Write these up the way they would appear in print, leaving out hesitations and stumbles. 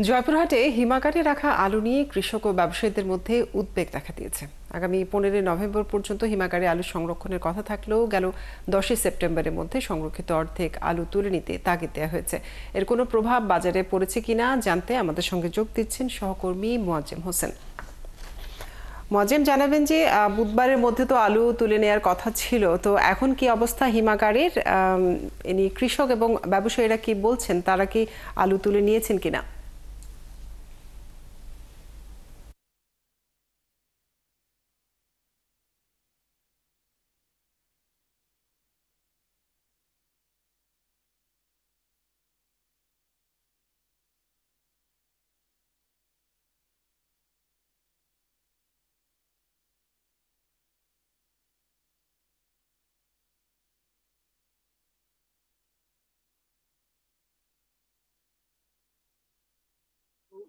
জয়পুরহাটে হিমাগারে রাখা আলু নিয়ে কৃষক ও ব্যবসায়ীদের মধ্যে উদ্বেগ দেখা দিয়েছে। আগামী 15 নভেম্বর পর্যন্ত হিমাগারে আলু সংরক্ষণের কথা থাকলেও গেল 10 সেপ্টেম্বরের মধ্যে সংরক্ষিত অর্ধেক আলু তুলে নিতে তাগিদ দেওয়া হয়েছে। এর কোনো প্রভাব বাজারে পড়েছে কিনা জানতে আমাদের সঙ্গে যোগ দিচ্ছেন সহকর্মী মোয়াজ্জেম হোসেন। মোয়াজ্জেম, জানাবেন যে বুধবারের মধ্যে তো আলু তুলে নেওয়ার কথা ছিল, তো এখন কি অবস্থা হিমাগারের? ইনি কৃষক এবং ব্যবসায়ীরা কি বলছেন, তারা কি আলু তুলে নিয়েছেন কিনা?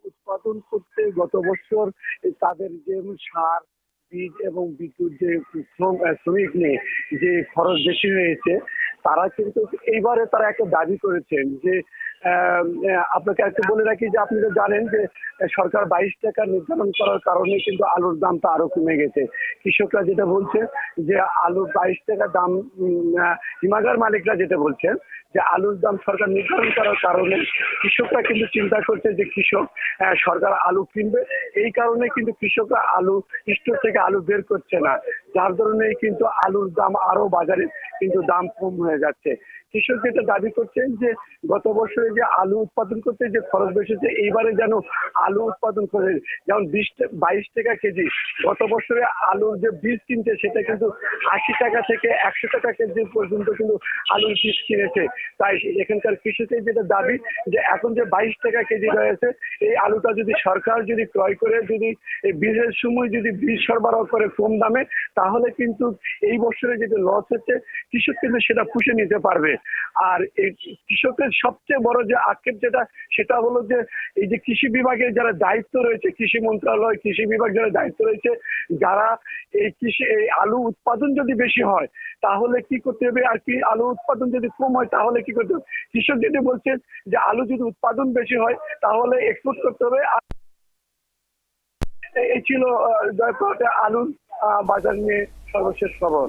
উৎপাদন করতে গত বছর তাদের যে সার, বীজ এবং বিদ্যুৎ যে শ্রমিক নিয়ে যে খরচ বেশি হয়েছে, তারা কিন্তু এইবারে তারা একটা দাবি করেছেন যে আপনাকে একটা বলে রাখি যে আপনি তো জানেন যে সরকার 22 টাকা নির্ধারণ করার কারণে কিন্তু আলুর দামটা আরো কমে গেছে। কৃষকরা যেটা বলছে যে আলুর 22 টাকা দাম, হিমাগার মালিকরা যেটা বলছেন যে আলুর দাম সরকার নির্ধারণ করার কারণে কৃষকরা কিন্তু চিন্তা করছে যে কৃষক সরকার আলু কিনবে, এই কারণে কিন্তু কৃষকরা আলু স্টোর থেকে আলু বের করছে না, যার কারণে কিন্তু আলুর দাম আরো বাজারে কিন্তু দাম কম হয়ে যাচ্ছে। কৃষক যেটা দাবি করছেন যে গত বছরে যে আলু উৎপাদন করতে যে খরচ বেশিছে, এইবারে যেন আলু উৎপাদন করে যেমন 22 টাকা কেজি, গত বছরে আলুর যে বীজ কিনছে সেটা কিন্তু 80 টাকা থেকে 100 টাকা কেজি পর্যন্ত কিন্তু আলুর বীজ কিনেছে। তাই এখানকার কৃষকের যেটা দাবি যে এখন যে 22 টাকা কেজি রয়েছে, এই আলুটা যদি সরকার যদি ক্রয় করে যদি এই বীজের সময় যদি বীজ সরবরাহ করে কম দামে, তাহলে কিন্তু এই বছরে যেটা লস হচ্ছে কৃষক কিন্তু সেটা পুষে নিতে পারবে। আর এই কৃষকের সবচেয়ে বড় যে আক্ষেপ যেটা, সেটা হলো যে এই যে কৃষি বিভাগের যারা দায়িত্ব রয়েছে, কৃষি মন্ত্রণালয়, কৃষি বিভাগ যারা দায়িত্ব রয়েছে, যারা এই আলু উৎপাদন যদি বেশি হয় তাহলে কি করতে হবে, আর কি আলু উৎপাদন যদি কম হয় তাহলে কি করতে হবে। কৃষক যদি বলছেন যে আলু যদি উৎপাদন বেশি হয় তাহলে এক্সপোর্ট করতে হবে। এই ছিল জয়পুরহাটে আলুর বাজার নিয়ে সর্বশেষ খবর।